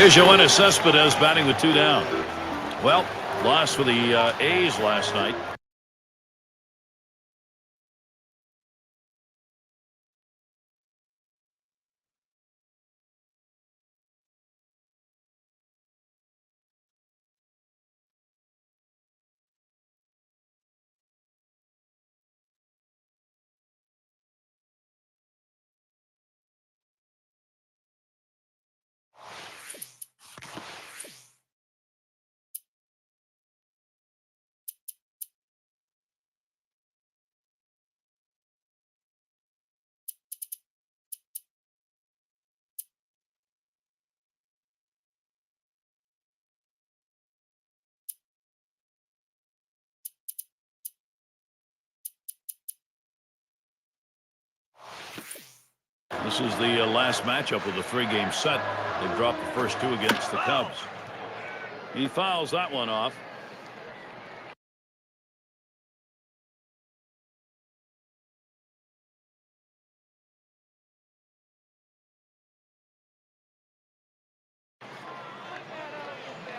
Here's Yoenis Cespedes batting with 2 down. Well, lost for the A's last night. This is the last matchup of the 3-game set. They dropped the first 2 against the Cubs. He fouls that one off.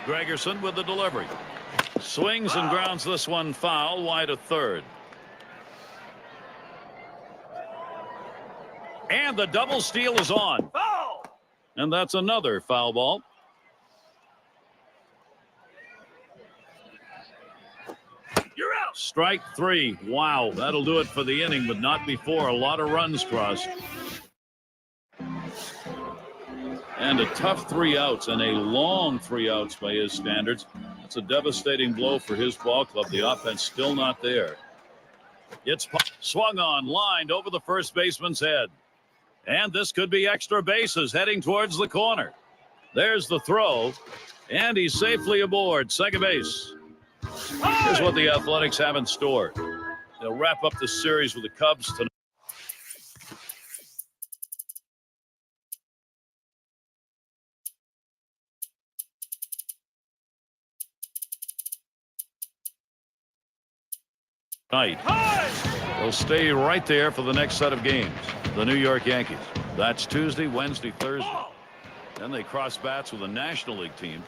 Gregerson with the delivery. Swings and grounds this one foul wide of third. And the double steal is on. Foul! And that's another foul ball. You're out. Strike 3. Wow, that'll do it for the inning, but not before a lot of runs crossed. And a tough 3 outs and a long 3 outs by his standards. That's a devastating blow for his ball club. The offense still not there. It's swung on, lined over the first baseman's head. And this could be extra bases heading towards the corner. There's the throw. And he's safely aboard second base. Here's what the Athletics have in store. They'll wrap up the series with the Cubs tonight. They'll stay right there for the next set of games. The New York Yankees. That's Tuesday, Wednesday, Thursday. Then they cross bats with a National League team.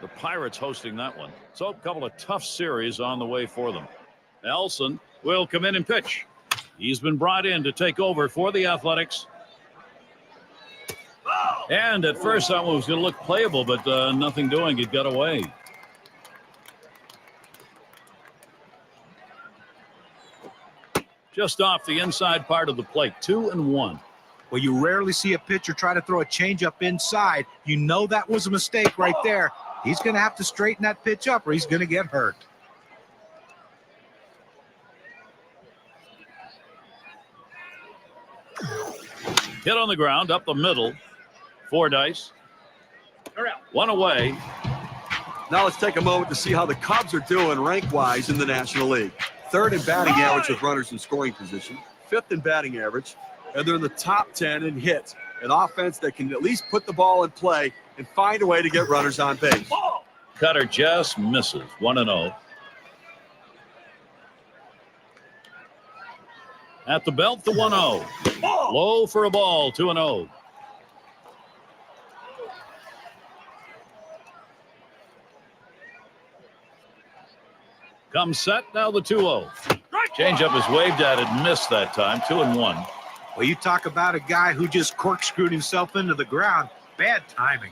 The Pirates hosting that one. So a couple of tough series on the way for them. Nelson will come in and pitch. He's been brought in to take over for the Athletics. And at first that one was going to look playable, but nothing doing. It got away. Just off the inside part of the plate. 2-1. Well, you rarely see a pitcher try to throw a changeup inside. You know that was a mistake right there. He's going to have to straighten that pitch up or he's going to get hurt. Hit on the ground, up the middle. Fordyce. One away. Now let's take a moment to see how the Cubs are doing rank-wise in the National League. 3rd in batting average with runners in scoring position, 5th in batting average, and they're in the top 10 in hits. An offense that can at least put the ball in play and find a way to get runners on base. Cutter just misses. 1-0. At the belt, the 1-0. Low for a ball. 2-0. Comes set, now the 2-0. Changeup is waved at it, missed that time. 2-1. Well, you talk about a guy who just corkscrewed himself into the ground. Bad timing.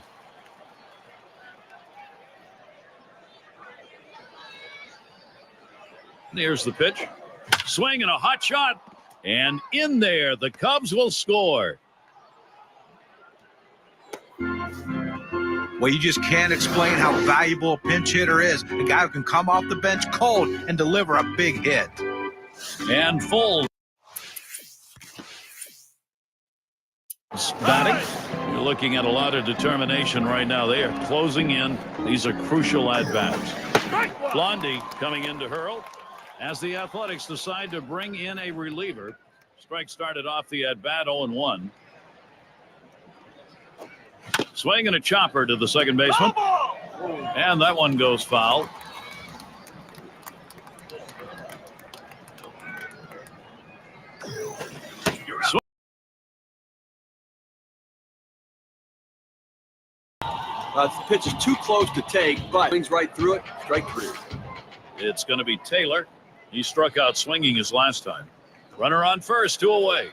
Here's the pitch. Swing and a hot shot. And in there, the Cubs will score. Well, you just can't explain how valuable a pinch hitter is. A guy who can come off the bench cold and deliver a big hit. And full. Batting. You're looking at a lot of determination right now. They are closing in. These are crucial at-bats. Blondie coming in to hurl as the Athletics decide to bring in a reliever. Strike started off the at-bat 0-1. Swing and a chopper to the second baseman. And that one goes foul. The pitch is too close to take, but swings right through it. Strike 3. It's going to be Taylor. He struck out swinging his last time. Runner on first, 2 away.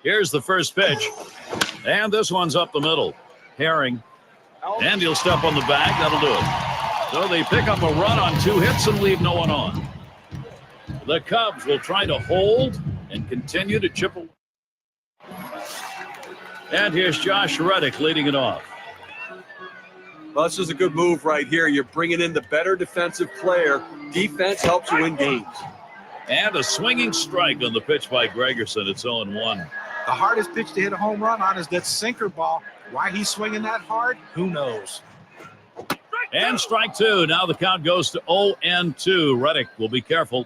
Here's the first pitch. And this one's up the middle. Herring. And he'll step on the bag. That'll do it. So they pick up a run on 2 hits and leave no one on. The Cubs will try to hold and continue to chip away. And here's Josh Reddick leading it off. Well, this is a good move right here. You're bringing in the better defensive player. Defense helps you win games. And a swinging strike on the pitch by Gregerson. It's 0-1. The hardest pitch to hit a home run on is that sinker ball. Why he's swinging that hard, who knows? And strike 2. Now the count goes to 0-2. Reddick will be careful.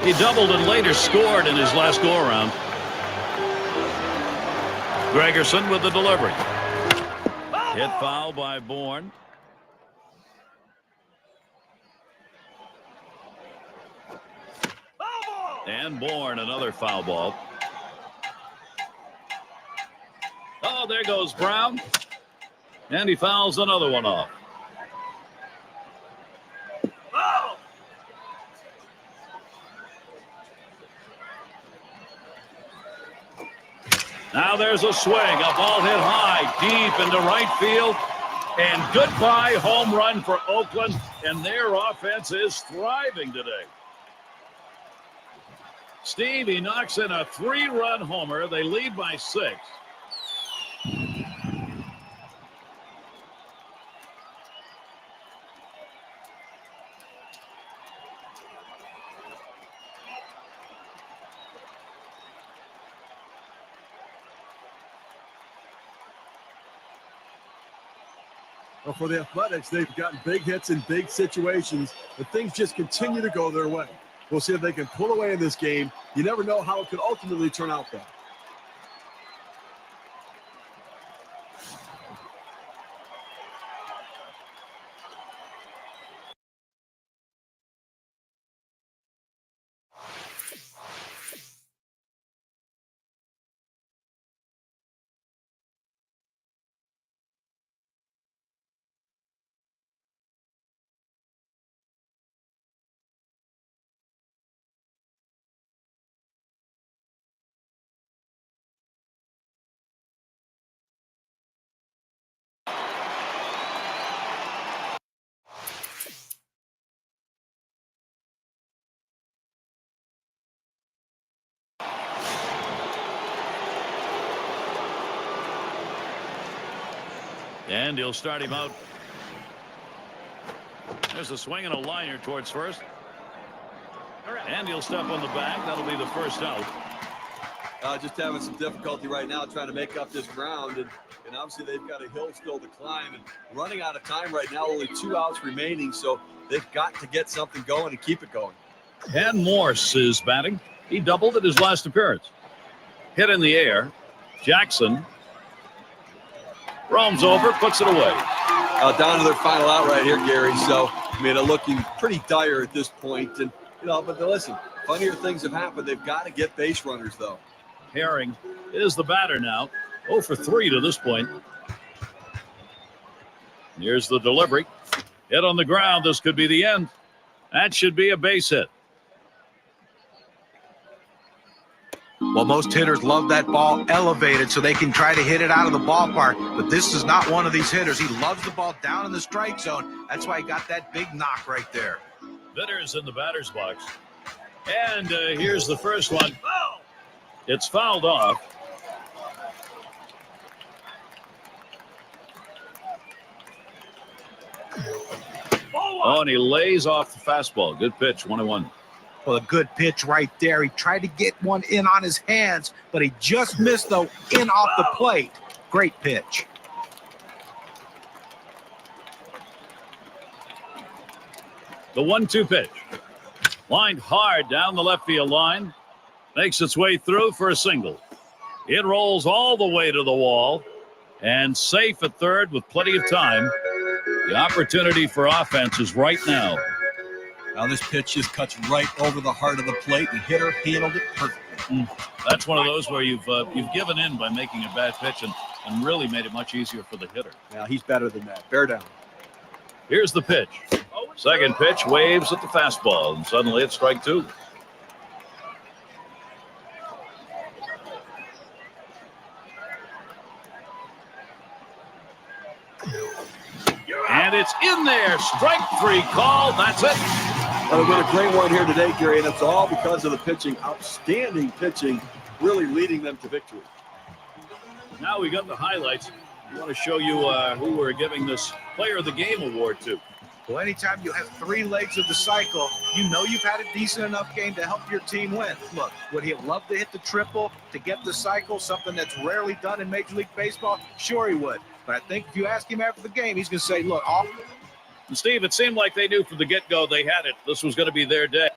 He doubled and later scored in his last go-around. Gregerson with the delivery. Hit foul by Bourne. And Bourne, another foul ball. Oh, there goes Brown. And he fouls another one off. Now there's a swing, a ball hit high, deep into right field, and goodbye home run for Oakland, and their offense is thriving today. Steve, he knocks in a 3-run homer. They lead by 6. Well, for the Athletics, they've gotten big hits in big situations, but things just continue to go their way. We'll see if they can pull away in this game. You never know how it could ultimately turn out, though. And he'll start him out. There's a swing and a liner towards first. And he'll step on the bag. That'll be the first out. Just having some difficulty right now trying to make up this ground. And obviously they've got a hill still to climb. And running out of time right now, only 2 outs remaining. So they've got to get something going and keep it going. And Morse is batting. He doubled at his last appearance. Hit in the air. Jackson roams over, puts it away. Down to their final out right here, Gary. So, I mean, they're looking pretty dire at this point. And, but listen, funnier things have happened. They've got to get base runners, though. Herring is the batter now. 0 for 3 to this point. Here's the delivery. Hit on the ground. This could be the end. That should be a base hit. Well, most hitters love that ball elevated so they can try to hit it out of the ballpark. But this is not one of these hitters. He loves the ball down in the strike zone. That's why he got that big knock right there. Bitters in the batter's box. And here's the first one. It's fouled off. Oh, and he lays off the fastball. Good pitch, 1-1. Well, a good pitch right there. He tried to get one in on his hands, but he just missed the in off the plate. Great pitch. The 1-2 pitch. Lined hard down the left field line. Makes its way through for a single. It rolls all the way to the wall. And safe at third with plenty of time. The opportunity for offense is right now. Now this pitch just cuts right over the heart of the plate. The hitter handled it perfectly. That's one of those where you've given in by making a bad pitch and really made it much easier for the hitter. Now he's better than that. Bear down. Here's the pitch. Second pitch, waves at the fastball, and suddenly it's strike two. And it's in there. Strike three call. That's it. Well, they've been a great one here today, Gary, and it's all because of the pitching. Outstanding pitching, really leading them to victory. Now we got the highlights. We want to show you who we're giving this Player of the Game award to. Well, anytime you have 3 legs of the cycle, you know you've had a decent enough game to help your team win. Look, would he love to hit the triple to get the cycle, something that's rarely done in Major League Baseball? Sure he would. But I think if you ask him after the game, he's going to say, look, And Steve, it seemed like they knew from the get-go they had it. This was going to be their day.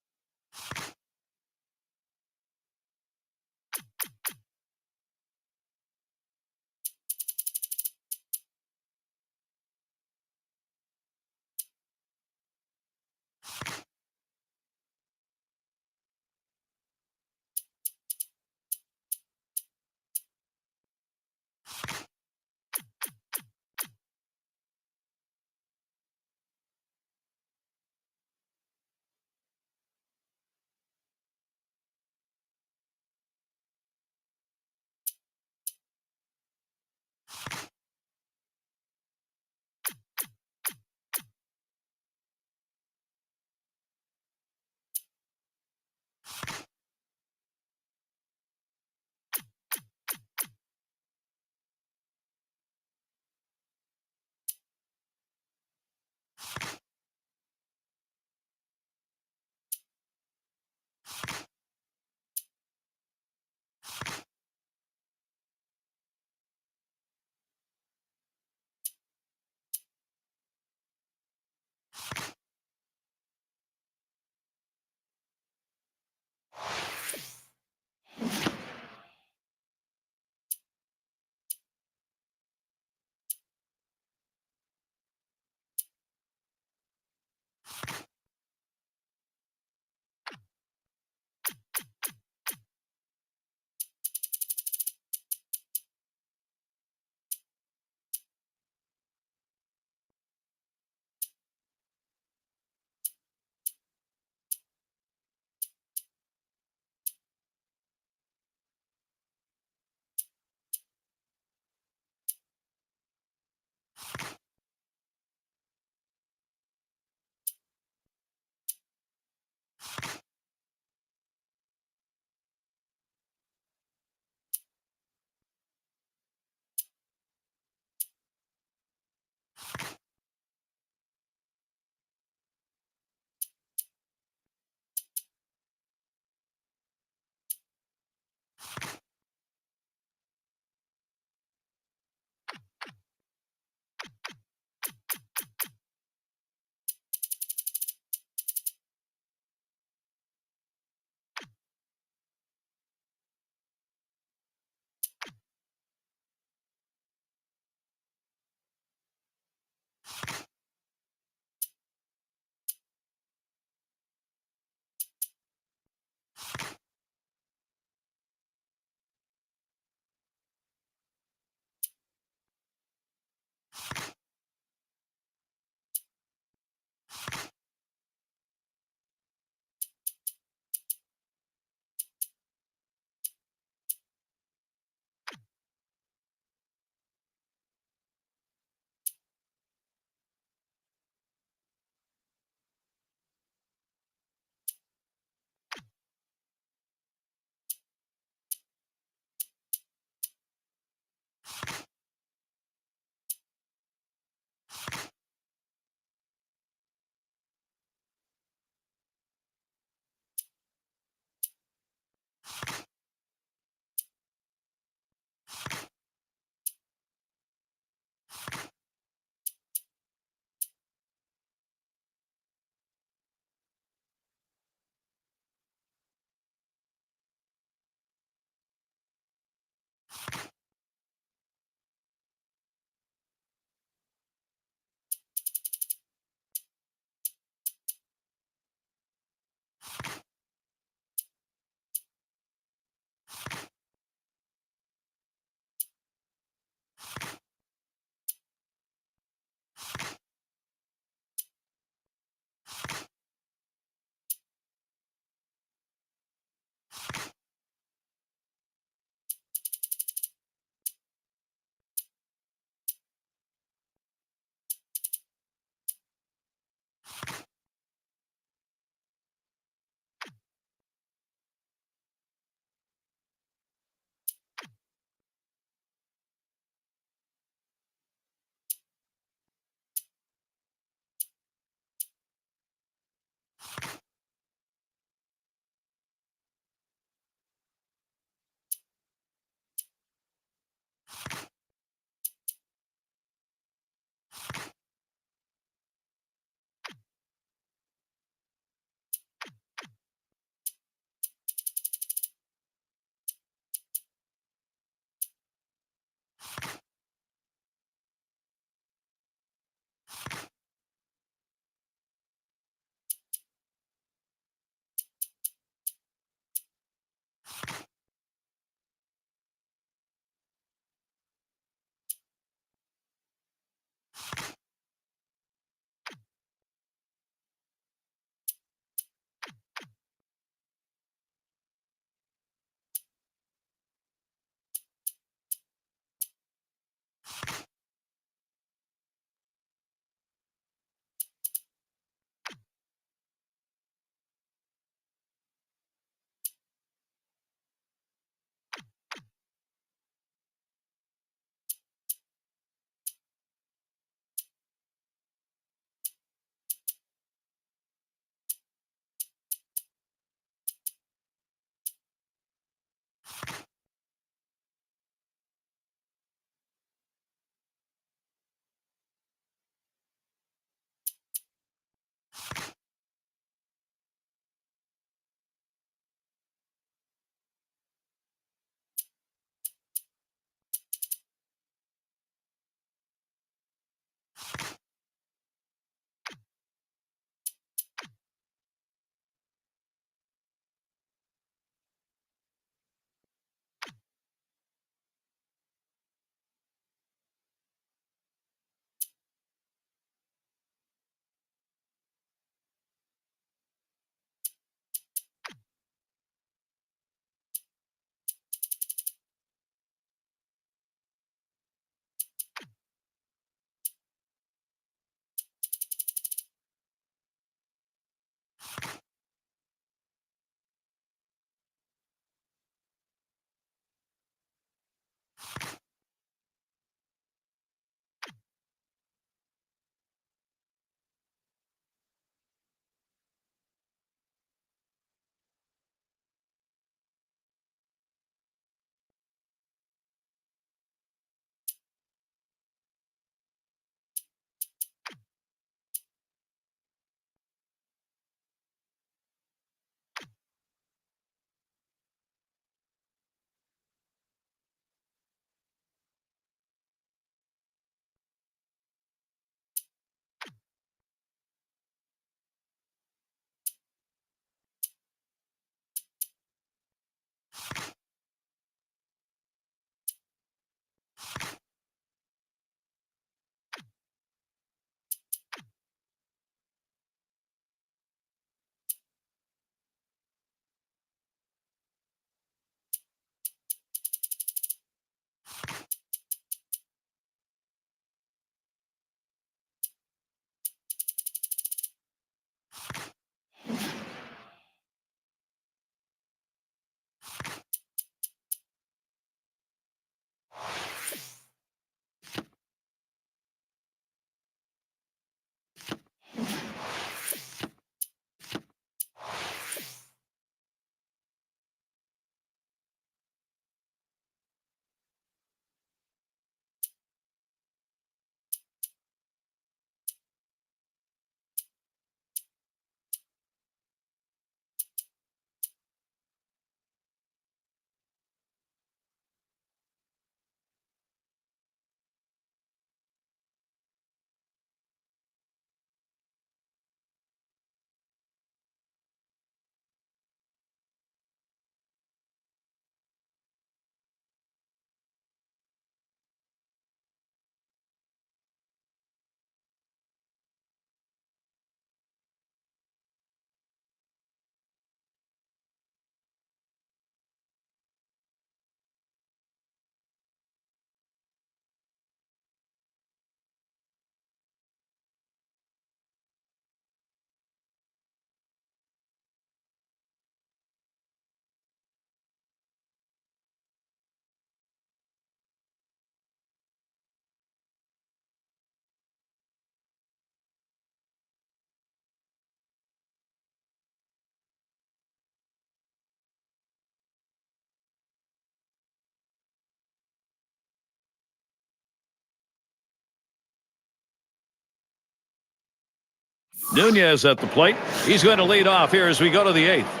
Nunez at the plate. He's going to lead off here as we go to the 8th.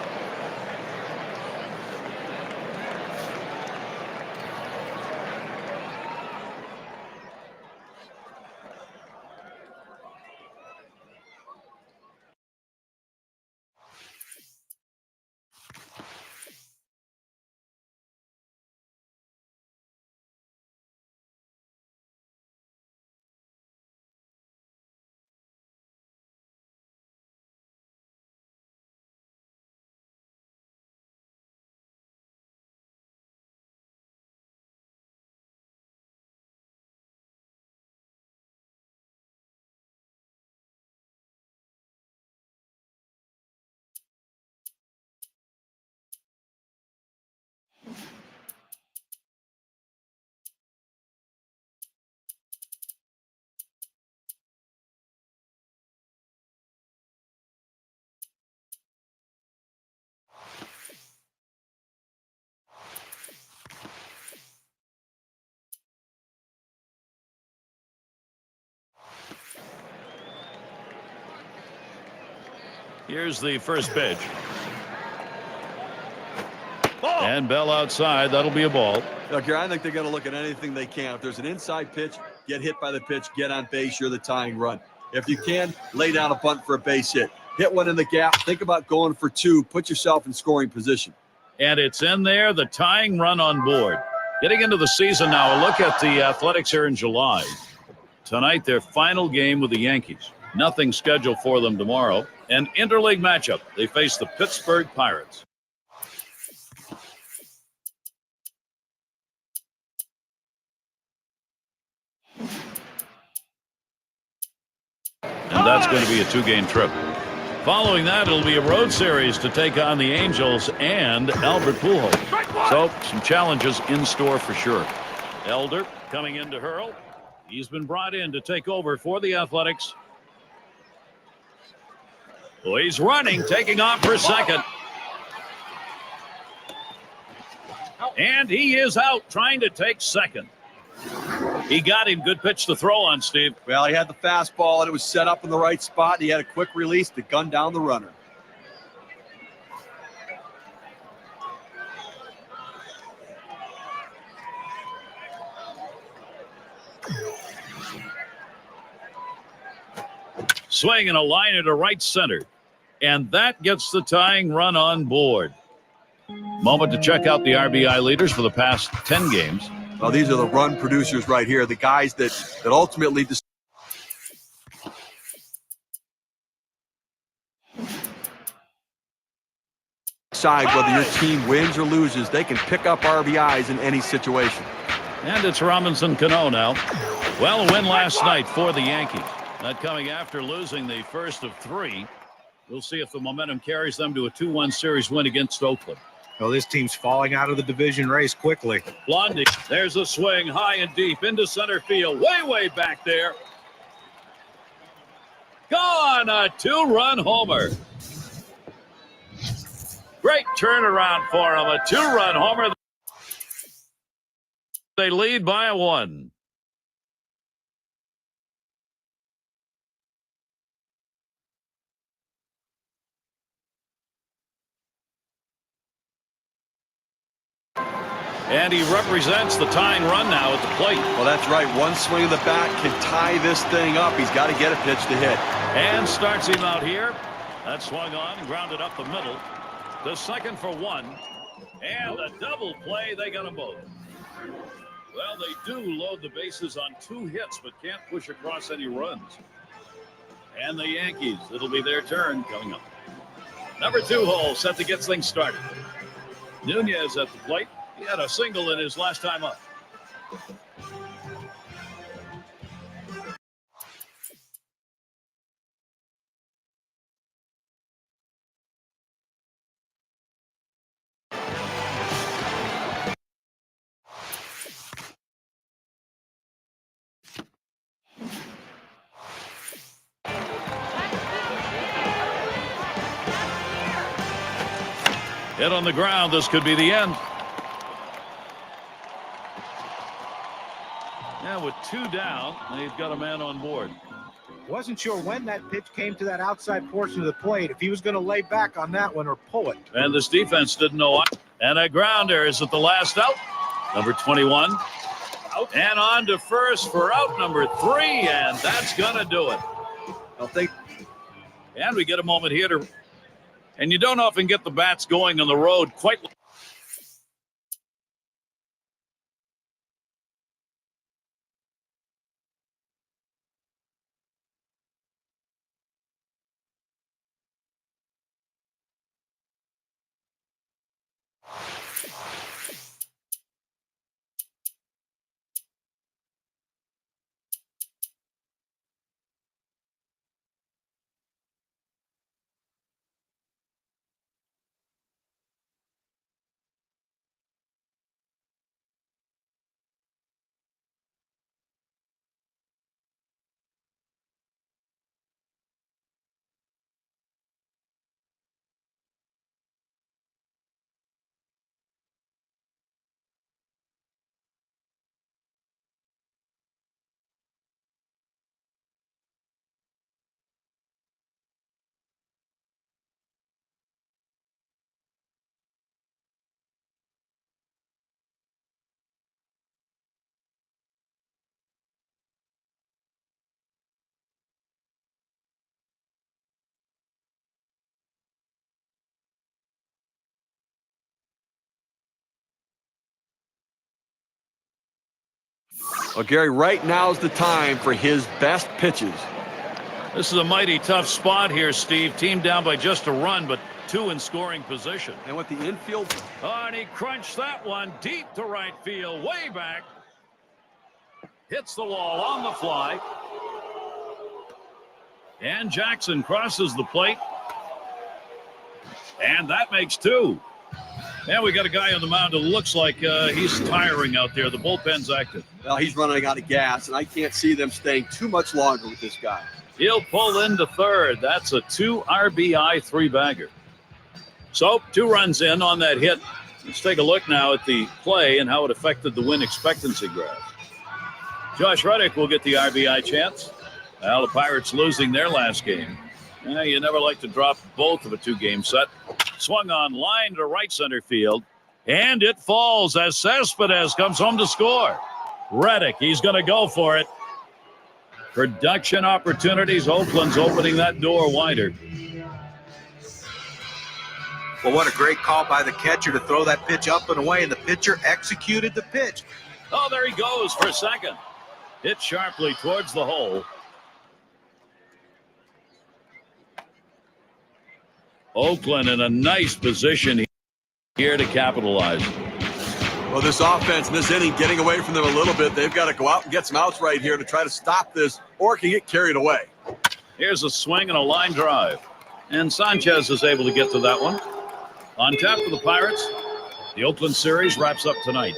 Here's the first pitch. And Bell outside. That'll be a ball. Look here, I think they're going to look at anything they can. If there's an inside pitch, get hit by the pitch, get on base, you're the tying run. If you can, lay down a bunt for a base hit. Hit one in the gap. Think about going for 2. Put yourself in scoring position. And it's in there, the tying run on board. Getting into the season now, a look at the Athletics here in July. Tonight, their final game with the Yankees. Nothing scheduled for them tomorrow. An interleague matchup. They face the Pittsburgh Pirates. And that's going to be a 2-game trip. Following that, it'll be a road series to take on the Angels and Albert Pujols. So, some challenges in store for sure. Elder coming in to hurl. He's been brought in to take over for the Athletics. Oh, he's running, taking off for second. And he is out, trying to take second. He got him. Good pitch to throw on, Steve. Well, he had the fastball, and it was set up in the right spot. He had a quick release to gun down the runner. Swing and a liner to right center. And that gets the tying run on board. Moment to check out the RBI leaders for the past 10 games. Well, these are the run producers right here, the guys that ultimately decide whether your team wins or loses. They can pick up RBIs in any situation. And it's Robinson Cano now. Well, a win last night for the Yankees. That coming after losing the first of 3. We'll see if the momentum carries them to a 2-1 series win against Oakland. Well, this team's falling out of the division race quickly. Blondie, there's a swing high and deep into center field. Way back there. Gone, a 2-run homer. Great turnaround for him. A 2-run homer. They lead by a 1. And he represents the tying run now at the plate. Well, that's right. One swing of the bat can tie this thing up. He's got to get a pitch to hit. And starts him out here. That swung on and grounded up the middle. The second for 1. And a double play. They got them both. Well, they do load the bases on 2 hits, but can't push across any runs. And the Yankees, it'll be their turn coming up. Number 2 hole set to get things started. Nunez at the plate. He had a single in his last time up. Hit on the ground. This could be the end. Yeah, with 2 down, they've got a man on board. Wasn't sure when that pitch came to that outside portion of the plate, if he was going to lay back on that one or pull it. And this defense didn't know. And a grounder is at the last out. Number 21. Out. And on to first for out number 3, and that's going to do it. And we get a moment here to, and you don't often get the bats going on the road quite. Well, Gary, right now is the time for his best pitches. This is a mighty tough spot here, Steve. Team down by just a run, but 2 in scoring position. And with the infield. Oh, and he crunched that one deep to right field, way back. Hits the wall on the fly. And Jackson crosses the plate. And that makes 2. And we got a guy on the mound who looks like he's tiring out there. The bullpen's active. Well, he's running out of gas, and I can't see them staying too much longer with this guy. He'll pull into third. That's a 2 RBI 3-bagger. So 2 runs in on that hit. Let's take a look now at the play and how it affected the win expectancy graph. Josh Reddick will get the RBI chance. Well, the Pirates losing their last game. You never like to drop both of a 2-game set. Swung on, line to right center field. And it falls as Cespedes comes home to score. Reddick, he's going to go for it. Production opportunities. Oakland's opening that door wider. Well, what a great call by the catcher to throw that pitch up and away, and the pitcher executed the pitch. Oh, there he goes for second. Hit sharply towards the hole. Oakland in a nice position here to capitalize. Well, this offense in this inning getting away from them a little bit. They've got to go out and get some outs right here to try to stop this, or can get carried away. Here's a swing and a line drive. And Sanchez is able to get to that one. On tap for the Pirates. The Oakland series wraps up tonight.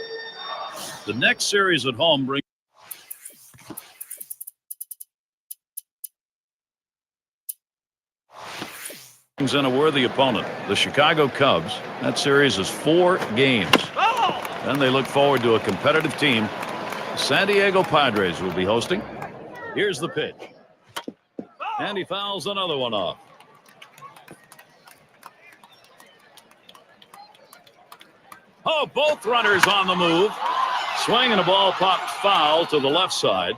The next series at home brings in a worthy opponent, the Chicago Cubs. That series is 4 games. Then they look forward to a competitive team. The San Diego Padres will be hosting. Here's the pitch. And he fouls another one off. Oh, both runners on the move. Swing and a ball popped foul to the left side.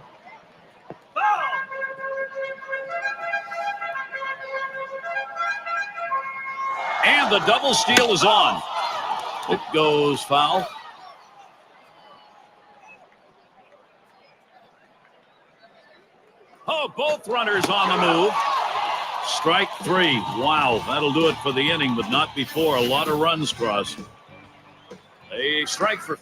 And the double steal is on. It goes foul. Oh, both runners on the move. Strike 3. Wow, that'll do it for the inning, but not before a lot of runs crossed. A strike for.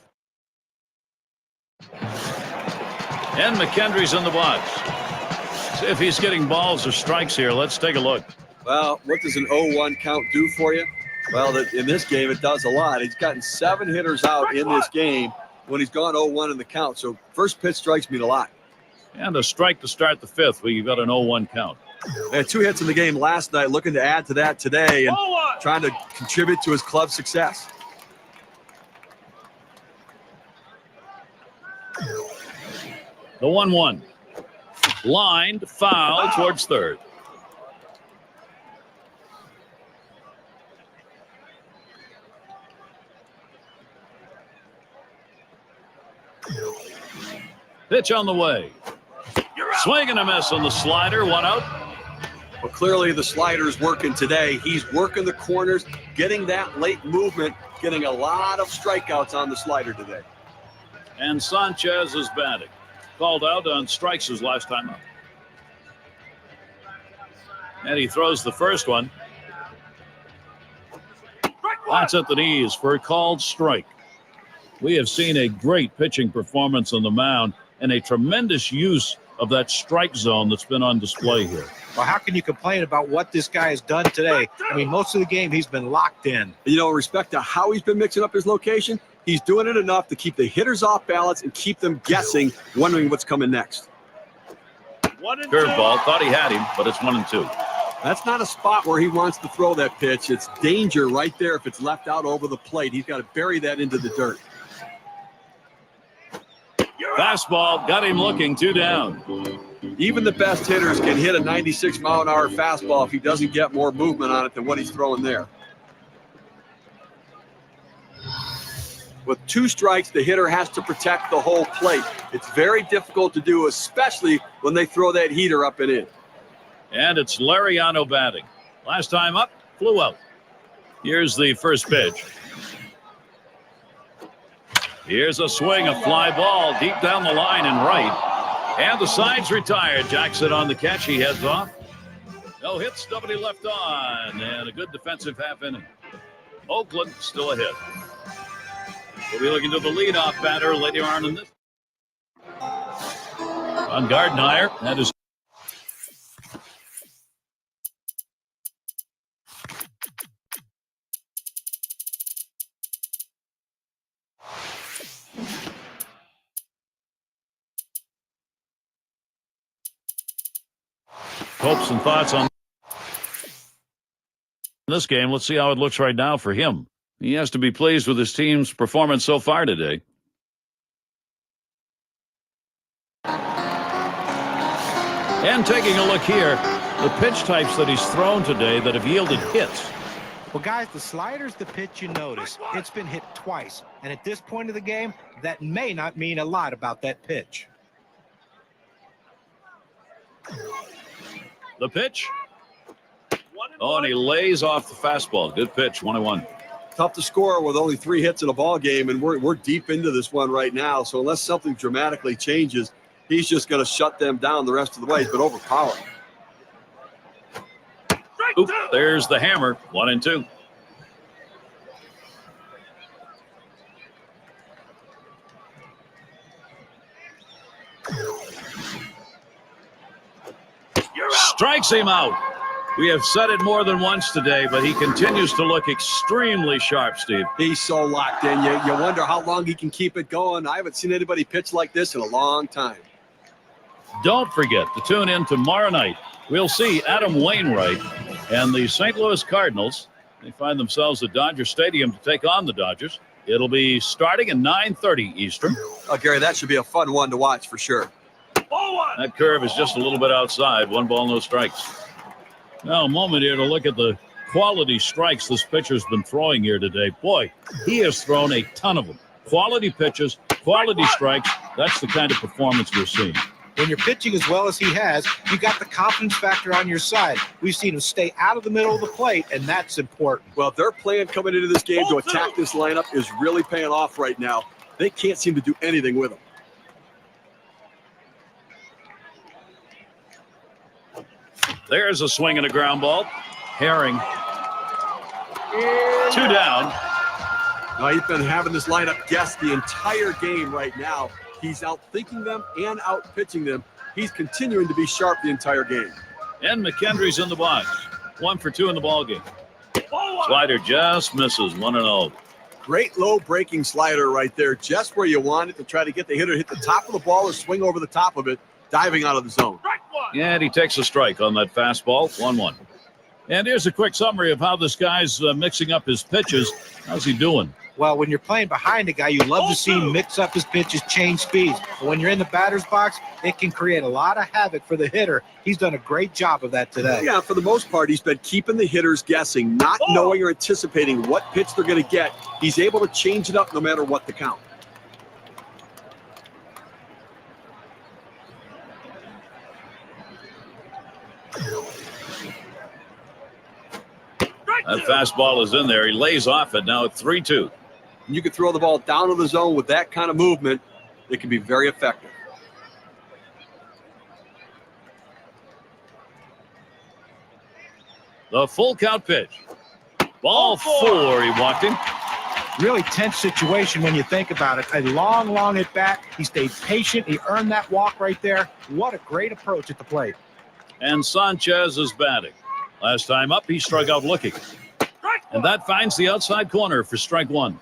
And McKendry's in the box. See if he's getting balls or strikes here. Let's take a look. Well, what does an 0-1 count do for you? Well, in this game, it does a lot. He's gotten 7 hitters out in this game when he's gone 0-1 in the count. So first pitch strikes mean a lot. And a strike to start the 5th. Well, you've got an 0-1 count. And 2 hits in the game last night, looking to add to that today and trying to contribute to his club's success. The 1-1. Lined foul towards third. Pitch on the way. Swing and a miss on the slider. One out. Well, clearly the slider's working today. He's working the corners, getting that late movement, getting a lot of strikeouts on the slider today. And Sanchez is batting. Called out on strikes his last time up. And he throws the first one. That's at the knees for a called strike. We have seen a great pitching performance on the mound and a tremendous use of that strike zone that's been on display here. Well, how can you complain about what this guy has done today? I mean, most of the game he's been locked in. You know, in respect to how he's been mixing up his location, he's doing it enough to keep the hitters off balance and keep them guessing, wondering what's coming next. Curveball, thought he had him, but it's 1-2. That's not a spot where he wants to throw that pitch. It's danger right there if it's left out over the plate. He's got to bury that into the dirt. Fastball got him looking, 2 down. Even the best hitters can hit a 96-mile-an-hour fastball if he doesn't get more movement on it than what he's throwing there. With 2 strikes, the hitter has to protect the whole plate. It's very difficult to do, especially when they throw that heater up and in. And it's Lariano batting. Last time up, flew out. Here's the first pitch. Here's a swing, a fly ball deep down the line and right. And the side's retired. Jackson on the catch. He heads off. No hits, nobody left on. And a good defensive half inning. Oakland still ahead. We'll be looking to the leadoff batter later on in this. On Gardenhire, that is. Hopes and thoughts on this game. Let's see how it looks right now for him. He has to be pleased with his team's performance so far today. And taking a look here, the pitch types that he's thrown today that have yielded hits. Well, guys, the slider's the pitch you notice. It's been hit twice. And at this point of the game, that may not mean a lot about that pitch. The pitch. Oh, and he lays off the fastball. Good pitch, 1-1. Tough to score with only 3 hits in a ball game, and we're deep into this one right now. So unless something dramatically changes, he's just going to shut them down the rest of the way. He's been overpowered. Oop, there's the hammer, 1-2. Strikes him out. We have said it more than once today, but he continues to look extremely sharp, Steve. He's so locked in. You wonder how long he can keep it going. I haven't seen anybody pitch like this in a long time. Don't forget to tune in tomorrow night. We'll see Adam Wainwright and the St. Louis Cardinals. They find themselves at Dodger Stadium to take on the Dodgers. It'll be starting at 9:30 Eastern. Oh, Gary, that should be a fun one to watch for sure. That curve is just a little bit outside. 1 ball, no strikes. Now, a moment here to look at the quality strikes this pitcher's been throwing here today. Boy, he has thrown a ton of them. Quality pitches, quality strikes. That's the kind of performance we're seeing. When you're pitching as well as he has, you got the confidence factor on your side. We've seen him stay out of the middle of the plate, and that's important. Well, their plan coming into this game to attack this lineup is really paying off right now. They can't seem to do anything with him. There's a swing and a ground ball. Herring. 2 down. Now, he's been having this lineup guess the entire game right now. He's out-thinking them and out-pitching them. He's continuing to be sharp the entire game. And McKendry's in the box. 1 for 2 in the ballgame. Slider just misses, 1-0. Great low breaking slider right there, just where you want it to try to get the hitter to hit the top of the ball or swing over the top of it, diving out of the zone. And he takes a strike on that fastball, 1-1. And here's a quick summary of how this guy's mixing up his pitches. How's he doing? Well, when you're playing behind a guy, you love to see him mix up his pitches, change speeds. But when you're in the batter's box, it can create a lot of havoc for the hitter. He's done a great job of that today. Yeah, for the most part, he's been keeping the hitters guessing, not knowing or anticipating what pitch they're going to get. He's able to change it up no matter what the count. That fastball is in there. He lays off it. Now it's 3-2. You can throw the ball down to the zone with that kind of movement. It can be very effective. The full count pitch. Ball 4. He walked him. Really tense situation when you think about it. A long at bat. He stayed patient. He earned that walk right there. What a great approach at the plate. And Sanchez is batting. Last time up, he struck out looking. And that finds the outside corner for strike 1.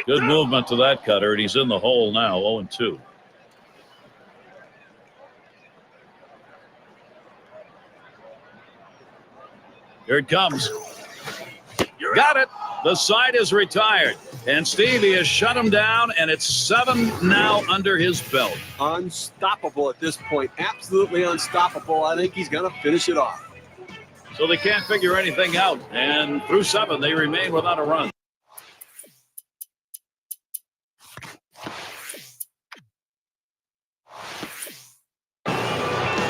Good movement to that cutter, and he's in the hole now, 0-2. Here it comes. Got it. The side is retired. And Stevie has shut him down, and it's 7 now under his belt. Unstoppable at this point. Absolutely unstoppable. I think he's going to finish it off. So they can't figure anything out. And through 7, they remain without a run.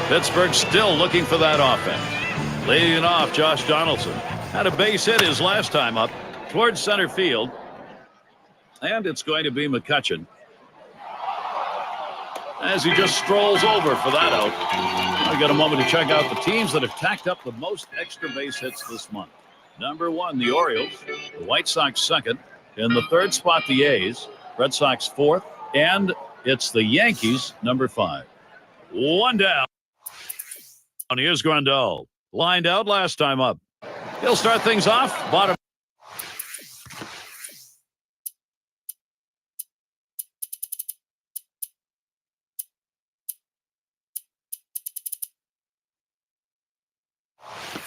Pittsburgh still looking for that offense. Leading it off, Josh Donaldson. Had a base hit his last time up towards center field. And it's going to be McCutchen as he just strolls over for that out. I'll get a moment to check out the teams that have tacked up the most extra base hits this month. Number 1, the Orioles. The White Sox 2nd. In the 3rd spot, the A's. Red Sox 4th. And it's the Yankees, number 5. 1 down. And here's Grandal. Lined out last time up. He'll start things off. Bottom.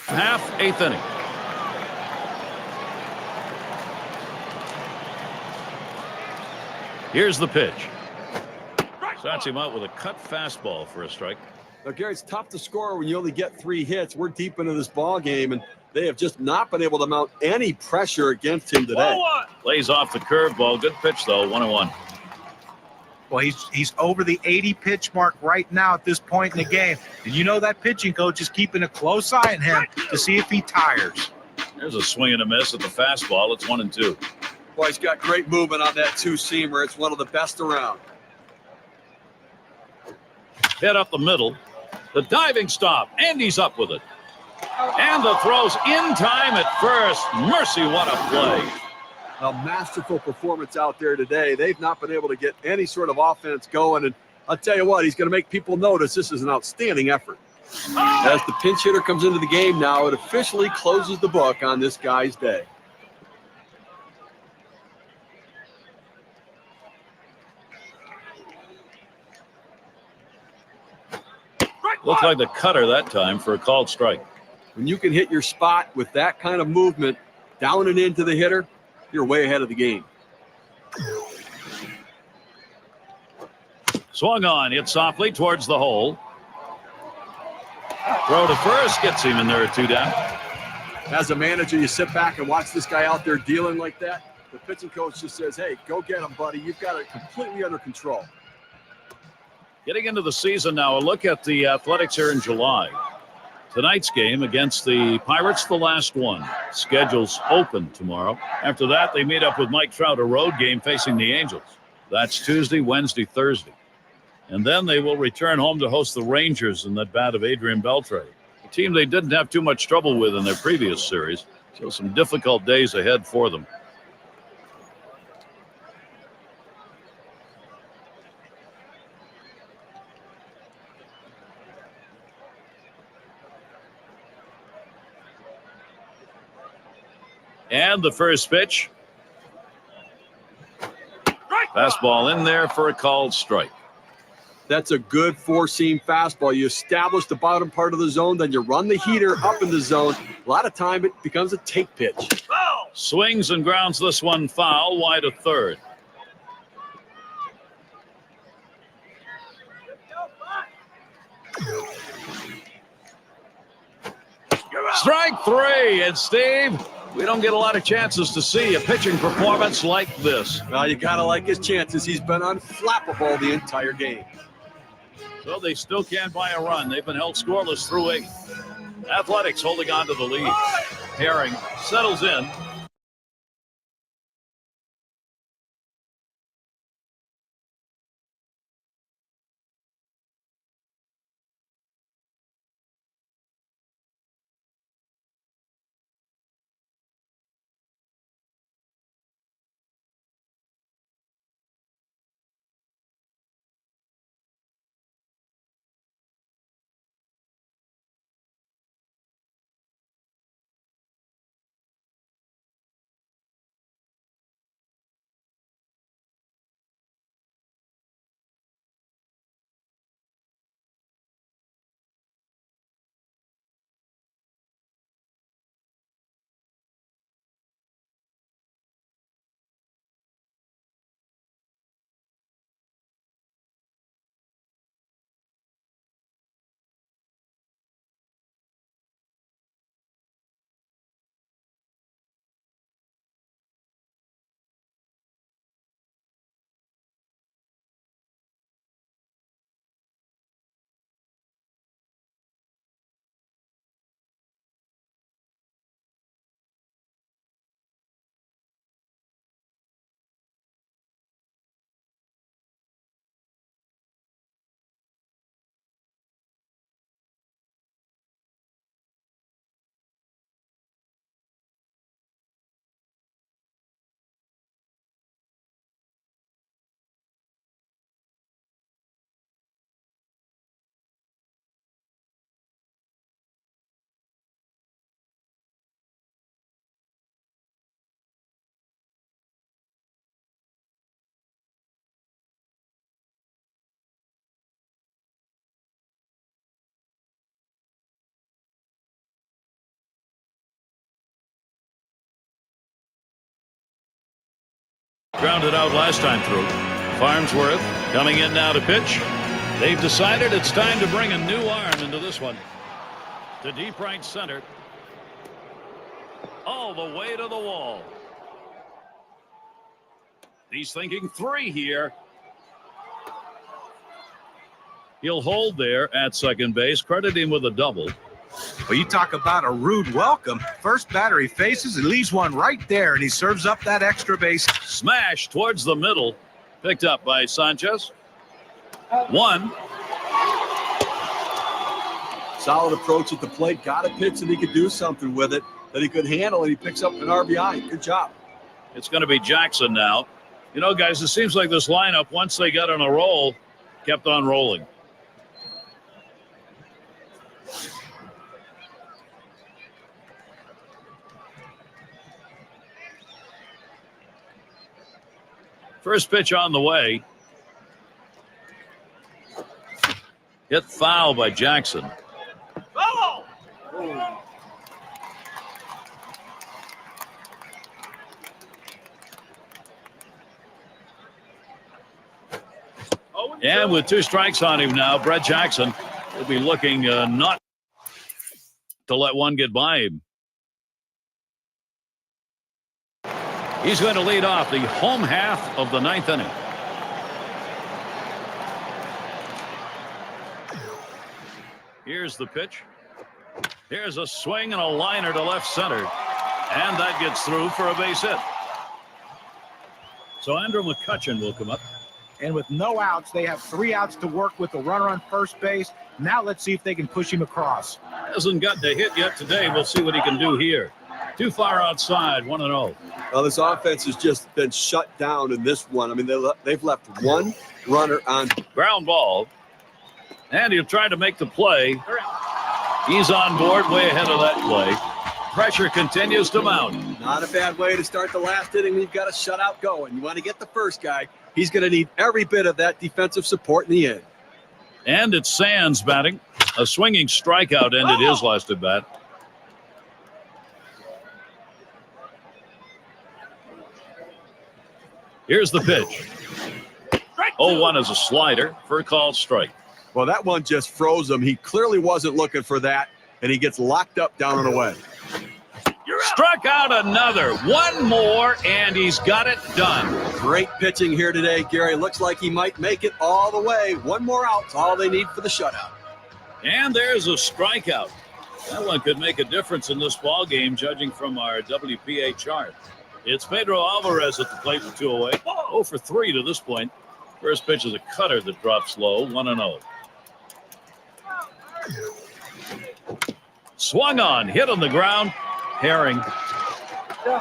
Half, 8th inning. Here's the pitch. Starts him out with a cut fastball for a strike. Now, Gary, it's tough to score when you only get 3 hits. We're deep into this ball game, and they have just not been able to mount any pressure against him today. Lays off the curveball. Good pitch, though. 1-1. Well, he's over the 80 pitch mark right now at this point in the game. And you know that pitching coach is keeping a close eye on him to see if he tires. There's a swing and a miss at the fastball. It's 1-2. Boy, he's got great movement on that 2-seamer. It's one of the best around. Hit up the middle. The diving stop, and he's up with it. And the throw's in time at first. Mercy, what a play. A masterful performance out there today. They've not been able to get any sort of offense going, and I'll tell you what, he's going to make people notice this is an outstanding effort. As the pinch hitter comes into the game now, it officially closes the book on this guy's day. Looked like the cutter that time for a called strike. When you can hit your spot with that kind of movement down and into the hitter, you're way ahead of the game. Swung on, hit softly towards the hole. Throw to first, gets him in there at 2 down. As a manager, you sit back and watch this guy out there dealing like that. The pitching coach just says, hey, go get him, buddy. You've got it completely under control. Getting into the season now, a look at the Athletics here in July. Tonight's game against the Pirates, the last one. Schedule's open tomorrow. After that, they meet up with Mike Trout, a road game facing the Angels. That's Tuesday, Wednesday, Thursday. And then they will return home to host the Rangers in that bat of Adrian Beltre, a team they didn't have too much trouble with in their previous series. So some difficult days ahead for them. And the first pitch. Fastball in there for a called strike. That's a good four-seam fastball. You establish the bottom part of the zone, then you run the heater up in the zone. A lot of time it becomes a take pitch. Swings and grounds this one foul, wide of third. Strike three, and Steve, we don't get a lot of chances to see a pitching performance like this. Well, you gotta like his chances. He's been unflappable the entire game. So they still can't buy a run. They've been held scoreless through 8. Athletics holding on to the lead. Herring settles in. Grounded out last time through. Farnsworth coming in now to pitch. They've decided it's time to bring a new arm into this one. To deep right center. All the way to the wall. He's thinking 3 here. He'll hold there at second base. Credit him with a double. Well, you talk about a rude welcome. First batter he faces, he leaves one right there, and he serves up that extra base. Smash towards the middle. Picked up by Sanchez. 1. Solid approach at the plate. Got a pitch that he could do something with it, that he could handle, and he picks up an RBI. Good job. It's going to be Jackson now. You know, guys, it seems like this lineup, once they got on a roll, kept on rolling. First pitch on the way. Hit foul by Jackson. Oh! And with 2 strikes on him now, Brett Jackson will be looking not to let one get by him. He's going to lead off the home half of the 9th inning. Here's the pitch. Here's a swing and a liner to left center. And that gets through for a base hit. So Andrew McCutchen will come up. And with no outs, they have 3 outs to work with the runner on first base. Now let's see if they can push him across. Hasn't gotten a hit yet today. We'll see what he can do here. Too far outside, 1-0. Well, this offense has just been shut down in this one. I mean, they've left 1 runner on. Ground ball. And he'll try to make the play. He's on board way ahead of that play. Pressure continues to mount. Not a bad way to start the last inning when you've got a shutout going. You want to get the first guy. He's going to need every bit of that defensive support in the end. And it's Sands batting. A swinging strikeout ended his last at bat. Here's the pitch. 0-1 is a slider for a called strike. Well, that one just froze him. He clearly wasn't looking for that, and he gets locked up down and away. Struck out another. One more, and he's got it done. Great pitching here today, Gary. Looks like he might make it all the way. One more out's all they need for the shutout. And there's a strikeout. That one could make a difference in this ball game, judging from our WPA chart. It's Pedro Alvarez at the plate with 2 away. 0 for 3 to this point. First pitch is a cutter that drops low, 1-0. Swung on, hit on the ground. Herring.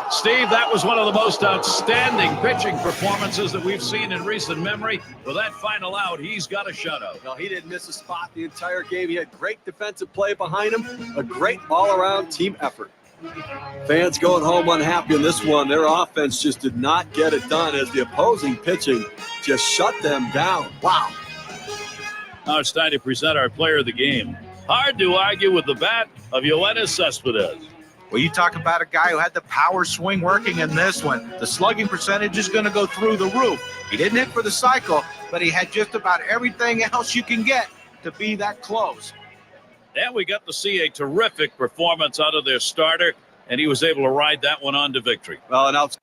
Steve, that was one of the most outstanding pitching performances that we've seen in recent memory. With that final out, he's got a shutout. Well, he didn't miss a spot the entire game. He had great defensive play behind him, a great all-around team effort. Fans going home unhappy in this one. Their offense just did not get it done as the opposing pitching just shut them down. Wow. Now it's time to present our player of the game. Hard to argue with the bat of Yoenis Cespedes. Well, you talk about a guy who had the power swing working in this one. The slugging percentage is going to go through the roof. He didn't hit for the cycle, but he had just about everything else you can get to be that close. And we got to see a terrific performance out of their starter, and he was able to ride that one on to victory. Well, and out.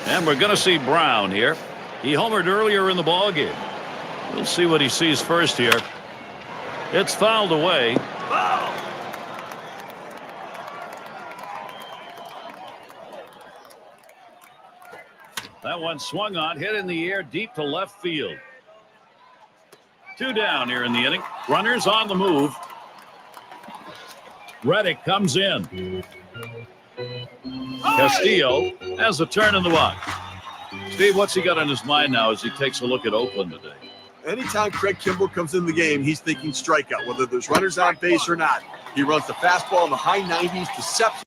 And we're going to see Brown here. He homered earlier in the ball game. We'll see what he sees first here. It's fouled away. That one swung on, hit in the air deep to left field. 2 down here in the inning. Runners on the move. Reddick comes in. Castillo has a turn in the box. Steve, what's he got on his mind now as he takes a look at Oakland today? Anytime Craig Kimbrell comes in the game, he's thinking strikeout, whether there's runners on base or not. He runs the fastball in the high 90s, deception.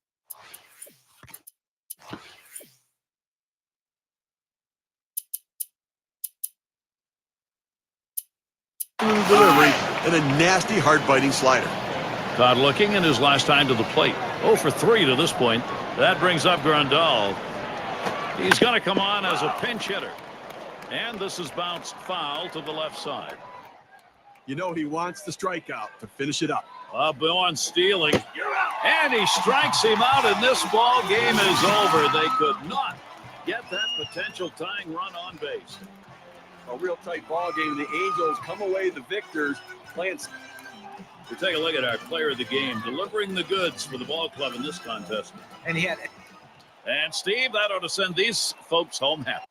Delivery and a nasty, hard-biting slider. Todd looking in his last time to the plate. 0 for 3 to this point. That brings up Grandal. He's going to come on as a pinch hitter. And this is bounced foul to the left side. You know he wants the strikeout to finish it up. Bourne stealing. And he strikes him out, and this ball game is over. They could not get that potential tying run on base. A real tight ball game. The Angels come away the victors. Playing. We take a look at our player of the game, delivering the goods for the ball club in this contest. And he had. And Steve, that ought to send these folks home happy.